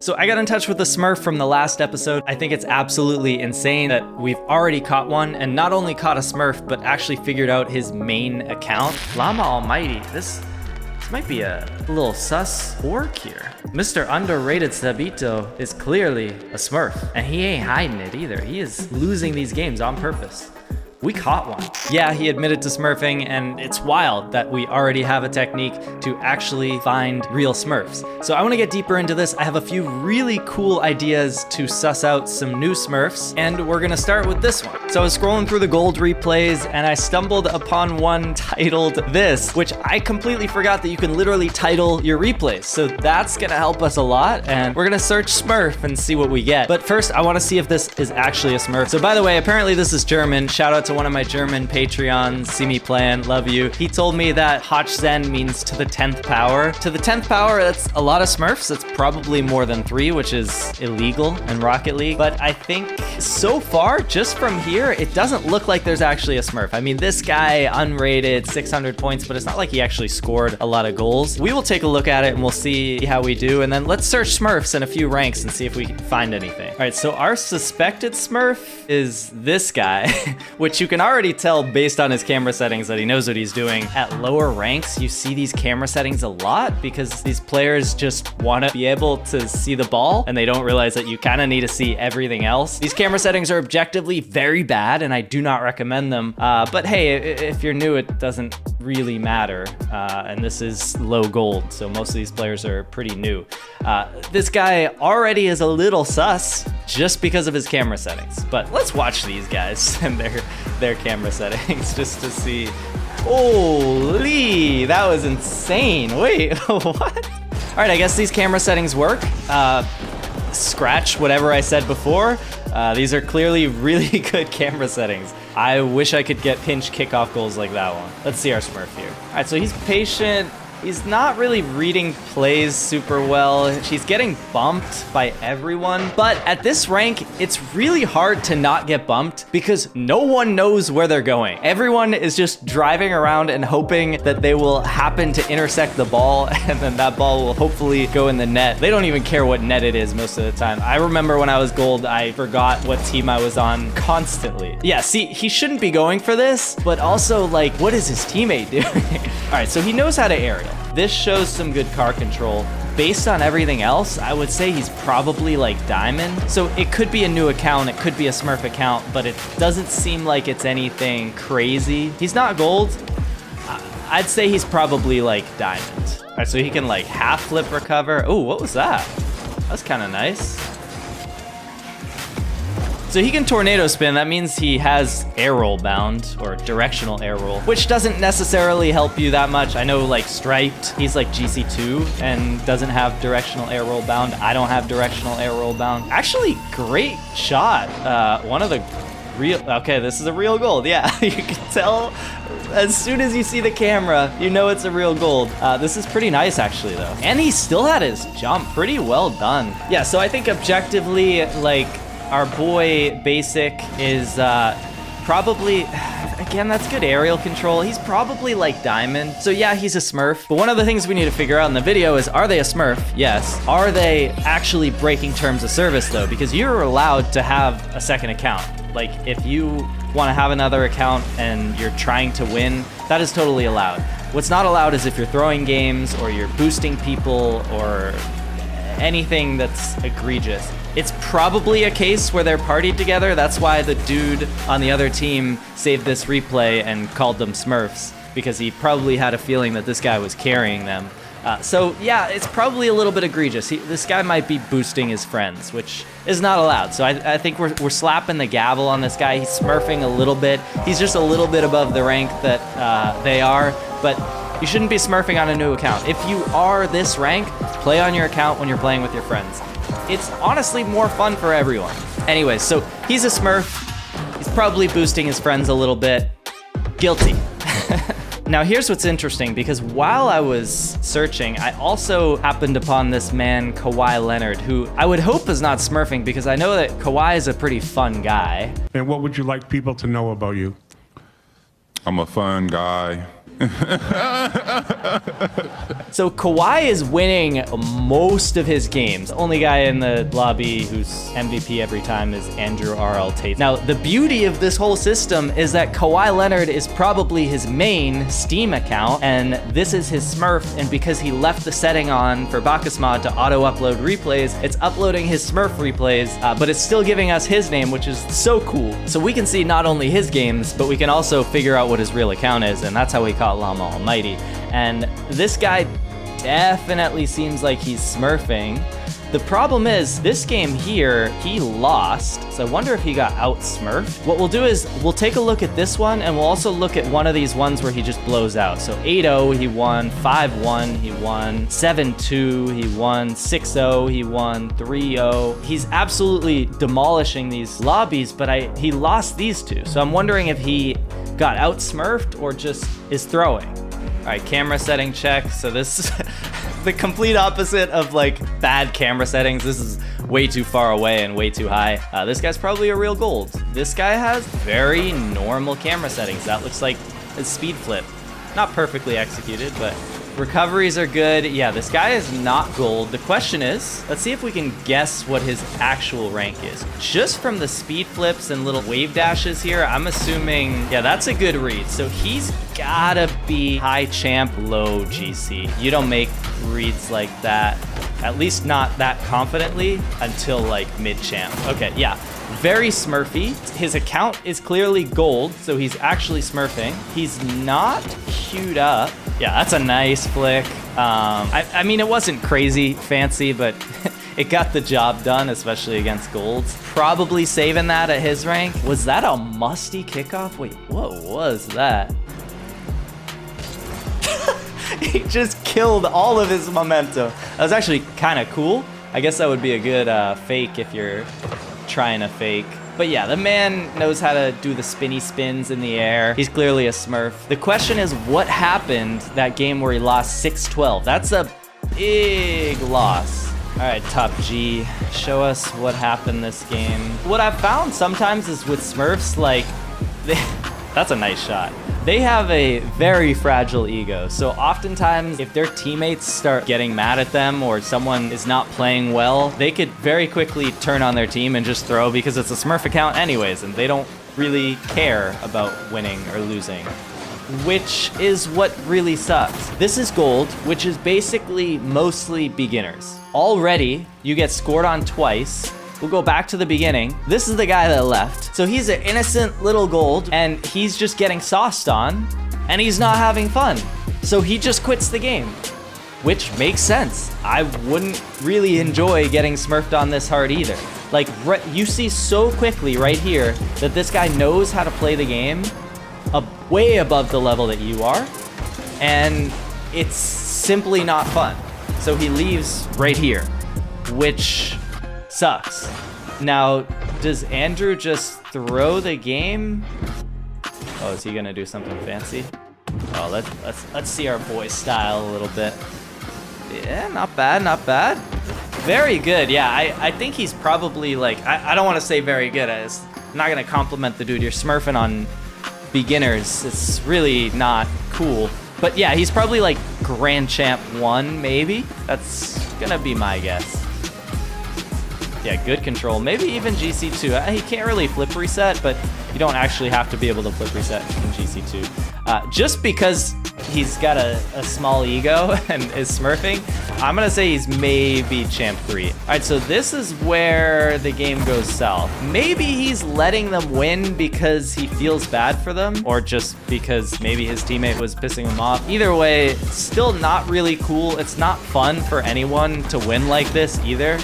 So I got in touch with the Smurf from the last episode. I think it's absolutely insane that we've already caught one, and not only caught a Smurf, but actually figured out his main account. Llama Almighty, this might be a little sus orc here. Mr. Underrated Sabito is clearly a Smurf, and he ain't hiding it either. He is losing these games on purpose. We caught one. Yeah, he admitted to smurfing, and it's wild that we already have a technique to actually find real Smurfs. So I want to get deeper into this. I have a few really cool ideas to suss out some new Smurfs, and we're gonna start with this one. So I was scrolling through the gold replays, and I stumbled upon one titled this, which I completely forgot that you can literally title your replays. So that's gonna help us a lot, and we're gonna search Smurf and see what we get. But first, I want to see if this is actually a Smurf. So by the way, apparently this is German. Shout out to one of my German Patreons, see me playing, love you. He told me that Hochzen means to the 10th power. To the 10th power, that's a lot of Smurfs. That's probably more than 3, which is illegal in Rocket League. But I think so far, just from here, it doesn't look like there's actually a Smurf. I mean, this guy, unrated, 600 points, but it's not like he actually scored a lot of goals. We will take a look at it and we'll see how we do. And then let's search Smurfs in a few ranks and see if we can find anything. All right, so our suspected Smurf is this guy, which you can already tell based on his camera settings that he knows what he's doing. At lower ranks, you see these camera settings a lot because these players just want to be able to see the ball and they don't realize that you kind of need to see everything else. These camera settings are objectively very bad and I do not recommend them. But hey, if you're new, it doesn't really matter. And this is low gold, so most of these players are pretty new. This guy already is a little sus just because of his camera settings. But let's watch these guys and their camera settings just to see. Holy, that was insane. Wait, what? All right, I guess these camera settings work. Scratch whatever I said before. These are clearly really good camera settings. I wish I could get pinch kickoff goals like that one. Let's see our Smurf here. All right, so he's patient. He's not really reading plays super well. He's getting bumped by everyone. But at this rank, it's really hard to not get bumped because no one knows where they're going. Everyone is just driving around and hoping that they will happen to intersect the ball and then that ball will hopefully go in the net. They don't even care what net it is most of the time. I remember when I was gold, I forgot what team I was on constantly. Yeah, see, he shouldn't be going for this, but also like, what is his teammate doing? All right, so he knows how to aerial. This shows some good car control. Based on everything else, I would say he's probably like diamond. So it could be a new account, it could be a Smurf account, but it doesn't seem like it's anything crazy. He's not gold. I'd say he's probably like diamond. All right, so he can like half flip recover. Oh, what was that? That's kind of nice. So he can tornado spin. That means he has air roll bound or directional air roll, which doesn't necessarily help you that much. I know like Striped, he's like GC2 and doesn't have directional air roll bound. I don't have directional air roll bound. Actually, great shot. One of the real, okay, this is a real gold. Yeah, you can tell as soon as you see the camera, you know it's a real gold. This is pretty nice actually though. And he still had his jump, pretty well done. Yeah, so I think objectively, like, our boy Basic is probably, again, that's good aerial control. He's probably like diamond. So yeah, he's a Smurf. But one of the things we need to figure out in the video is, are they a Smurf? Yes. Are they actually breaking terms of service though? Because you're allowed to have a second account. Like if you want to have another account and you're trying to win, that is totally allowed. What's not allowed is if you're throwing games or you're boosting people or anything that's egregious. It's probably a case where they're partied together. That's why the dude on the other team saved this replay and called them Smurfs, because he probably had a feeling that this guy was carrying them. So yeah, it's probably a little bit egregious. This guy might be boosting his friends, which is not allowed. So I think we're slapping the gavel on this guy. He's smurfing a little bit. He's just a little bit above the rank that they are, but you shouldn't be smurfing on a new account. If you are this rank, play on your account when you're playing with your friends. It's honestly more fun for everyone. Anyways, so he's a Smurf. He's probably boosting his friends a little bit. Guilty. Now here's what's interesting, because while I was searching, I also happened upon this man, Kawhi Leonard, who I would hope is not smurfing, because I know that Kawhi is a pretty fun guy. And what would you like people to know about you? I'm a fun guy. So Kawhi is winning most of his games. The only guy in the lobby who's MVP every time is Andrew RL Tate. Now, the beauty of this whole system is that Kawhi Leonard is probably his main Steam account, and this is his Smurf, and because he left the setting on for Bacchus Mod to auto-upload replays, it's uploading his Smurf replays, but it's still giving us his name, which is so cool. So we can see not only his games, but we can also figure out what his real account is, and that's how we caught Llama Almighty. And this guy definitely seems like he's smurfing. The problem is, this game here, he lost, so I wonder if he got out-smurfed. What we'll do is, we'll take a look at this one, and we'll also look at one of these ones where he just blows out. So 8-0, he won, 5-1, he won, 7-2, he won, 6-0, he won, 3-0. He's absolutely demolishing these lobbies, but he lost these two. So I'm wondering if he got out-smurfed or just is throwing. All right, camera setting check. So this is the complete opposite of like bad camera settings. This is way too far away and way too high. This guy's probably a real gold. This guy has very normal camera settings. That looks like a speed flip. Not perfectly executed, but recoveries are good. Yeah, this guy is not gold. The question is, let's see if we can guess what his actual rank is. Just from the speed flips and little wave dashes here, I'm assuming, yeah, that's a good read. So he's gotta be high champ, low GC. You don't make reads like that, at least not that confidently, until like mid champ. Okay, yeah. Very smurfy. His account is clearly gold, so he's actually smurfing. He's not queued up. Yeah, that's a nice flick. I mean, it wasn't crazy fancy, but it got the job done, especially against golds. Probably saving that at his rank. Was that a musty kickoff? Wait, what was that? He just killed all of his momentum. That was actually kind of cool. I guess that would be a good fake if you're trying to fake. But yeah, the man knows how to do the spinny spins in the air. He's clearly a smurf. The question is, what happened that game where he lost 6-12? That's a big loss. All right, Top G, show us what happened this game. What I've found sometimes is with smurfs, like, that's a nice shot. They have a very fragile ego. So oftentimes, if their teammates start getting mad at them or someone is not playing well, they could very quickly turn on their team and just throw because it's a Smurf account anyways, and they don't really care about winning or losing, which is what really sucks. This is gold, which is basically mostly beginners. Already, you get scored on twice. We'll go back to the beginning. This is the guy that left. So he's an innocent little gold, and he's just getting sauced on, and he's not having fun. So he just quits the game, which makes sense. I wouldn't really enjoy getting smurfed on this hard either. Like, you see so quickly right here that this guy knows how to play the game way above the level that you are, and it's simply not fun. So he leaves right here, which sucks. Now, does Andrew just throw the game? Oh, is he gonna do something fancy? Oh, let's see our boy style a little bit. Yeah, not bad, not bad. Very good. Yeah, I think he's probably like, I don't want to say very good. I'm not gonna compliment the dude. You're smurfing on beginners. It's really not cool. But yeah, he's probably like Grand Champ 1, maybe. That's gonna be my guess. Yeah, good control. Maybe even GC2. He can't really flip reset, but you don't actually have to be able to flip reset in GC2. Just because he's got a small ego and is smurfing, I'm going to say he's maybe Champ 3. All right, so this is where the game goes south. Maybe he's letting them win because he feels bad for them, or just because maybe his teammate was pissing him off. Either way, it's still not really cool. It's not fun for anyone to win like this either.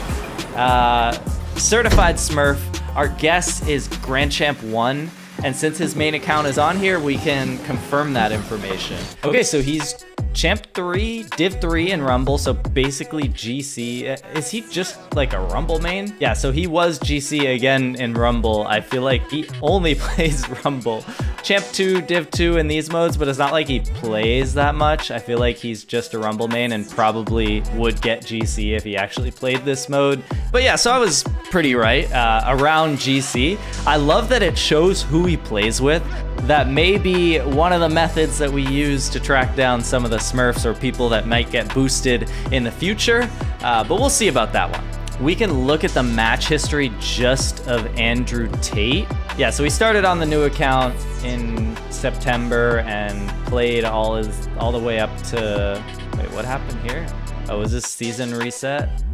Certified Smurf, our guess is Grand Champ 1, and since his main account is on here, we can confirm that information. Okay, so he's Champ 3, Div 3 in Rumble, so basically GC. Is he just like a Rumble main? Yeah, so he was GC again in Rumble. I feel like he only plays Rumble. Champ 2, Div 2 in these modes, but it's not like he plays that much. I feel like he's just a Rumble main and probably would get GC if he actually played this mode. But yeah, so I was pretty right around GC. I love that it shows who he plays with. That may be one of the methods that we use to track down some of the Smurfs or people that might get boosted in the future, but we'll see about that one. We can look at the match history just of Andrew Tate. Yeah, so he started on the new account in September and played all the way up to, wait, what happened here? Oh, was this season reset?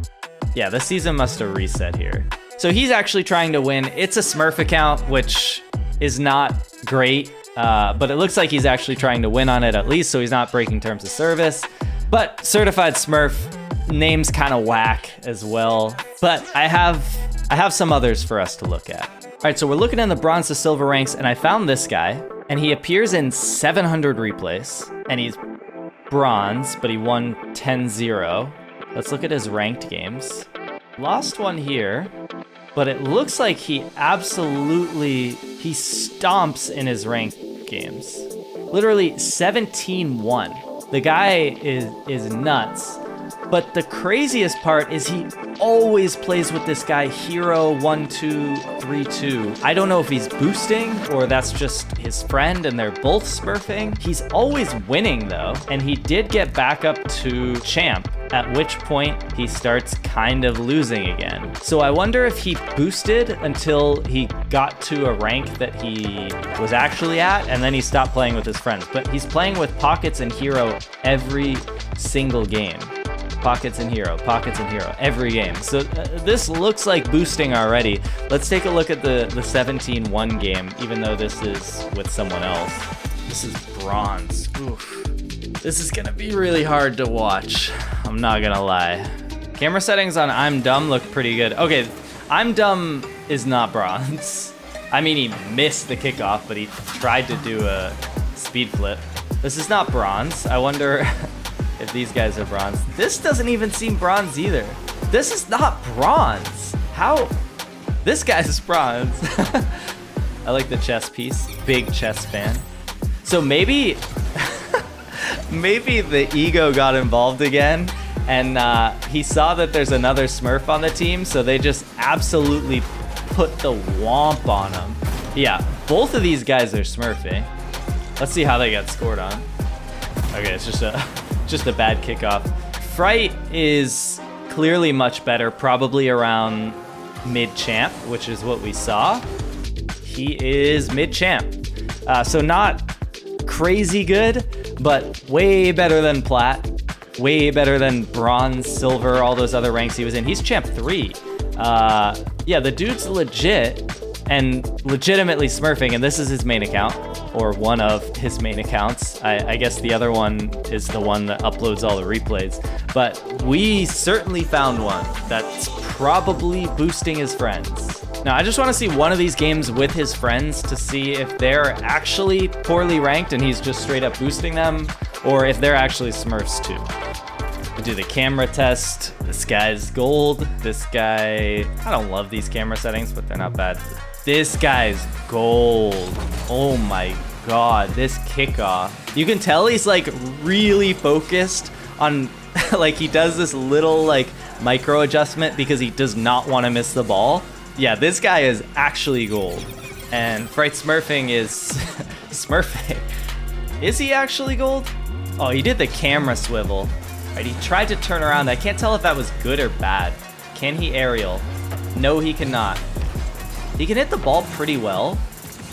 Yeah, the season must have reset here. So he's actually trying to win. It's a Smurf account, which is not great, but it looks like he's actually trying to win on it at least, so he's not breaking terms of service. But certified Smurf, name's kind of whack as well. But I have some others for us to look at. All right, so we're looking in the bronze to silver ranks, and I found this guy, and he appears in 700 replays, and he's bronze, but he won 10-0. Let's look at his ranked games. Lost one here, but it looks like he stomps in his ranked games. Literally 17-1. The guy is nuts. But the craziest part is he always plays with this guy Hero 1232. I don't know if he's boosting or that's just his friend and they're both smurfing. He's always winning though, and he did get back up to champ, at which point he starts kind of losing again. So I wonder if he boosted until he got to a rank that he was actually at, and then he stopped playing with his friends. But he's playing with Pockets and Hero every single game. Pockets and Hero, every game. So this looks like boosting already. Let's take a look at the 17-1 game, even though this is with someone else. This is bronze. Oof. This is gonna be really hard to watch. I'm not gonna lie. Camera settings on I'm Dumb look pretty good. Okay, I'm Dumb is not bronze. I mean, he missed the kickoff, but he tried to do a speed flip. This is not bronze. I wonder if these guys are bronze. This doesn't even seem bronze either. This is not bronze. How? This guy's bronze. I like the chess piece. Big chess fan. So maybe the ego got involved again, and he saw that there's another Smurf on the team, so they just absolutely put the womp on him. Yeah, both of these guys are Smurfing. Let's see how they got scored on. Okay, it's just a bad kickoff. Fright is clearly much better, probably around mid-champ, which is what we saw. He is mid-champ. So not crazy good, but way better than plat, way better than bronze, silver, all those other ranks he was in. He's champ 3. Yeah, the dude's legit and legitimately smurfing, and this is his main account, or one of his main accounts. I guess the other one is the one that uploads all the replays, but we certainly found one that's probably boosting his friends. Now, I just want to see one of these games with his friends to see if they're actually poorly ranked and he's just straight up boosting them, or if they're actually Smurfs too. We'll do the camera test. This guy's gold. This guy, I don't love these camera settings, but they're not bad. This guy's gold. Oh my God, this kickoff. You can tell he's like really focused on, like he does this little like micro adjustment because he does not want to miss the ball. Yeah, this guy is actually gold. And Fright Smurfing is smurfing. Is he actually gold? Oh, he did the camera swivel. Right, he tried to turn around. I can't tell if that was good or bad. Can he aerial? No, he cannot. He can hit the ball pretty well.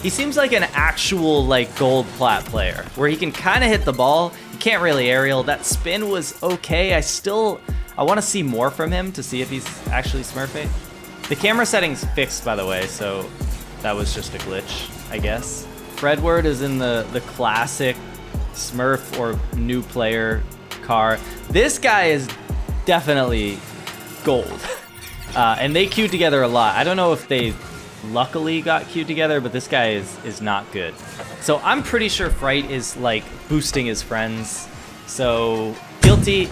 He seems like an actual like gold plat player where he can kind of hit the ball. He can't really aerial. That spin was okay. I want to see more from him to see if he's actually smurfing. The camera setting's fixed, by the way, so that was just a glitch, I guess. Fredward is in the classic Smurf or new player car. This guy is definitely gold. And they queued together a lot. I don't know if they luckily got queued together, but this guy is not good. So I'm pretty sure Fright is like boosting his friends. So guilty.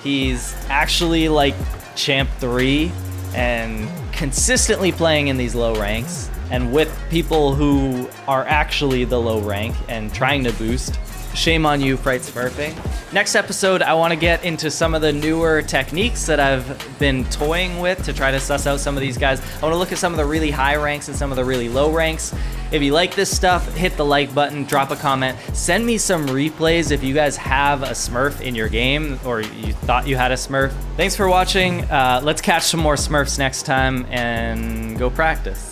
He's actually like champ 3 and consistently playing in these low ranks. and with people who are actually the low rank and trying to boost. Shame on you, Fright Smurfing. Next episode, I want to get into some of the newer techniques that I've been toying with to try to suss out some of these guys. I want to look at some of the really high ranks and some of the really low ranks. If you like this stuff, hit the like button, drop a comment, send me some replays if you guys have a Smurf in your game or you thought you had a Smurf. Thanks for watching. Let's catch some more Smurfs next time and go practice.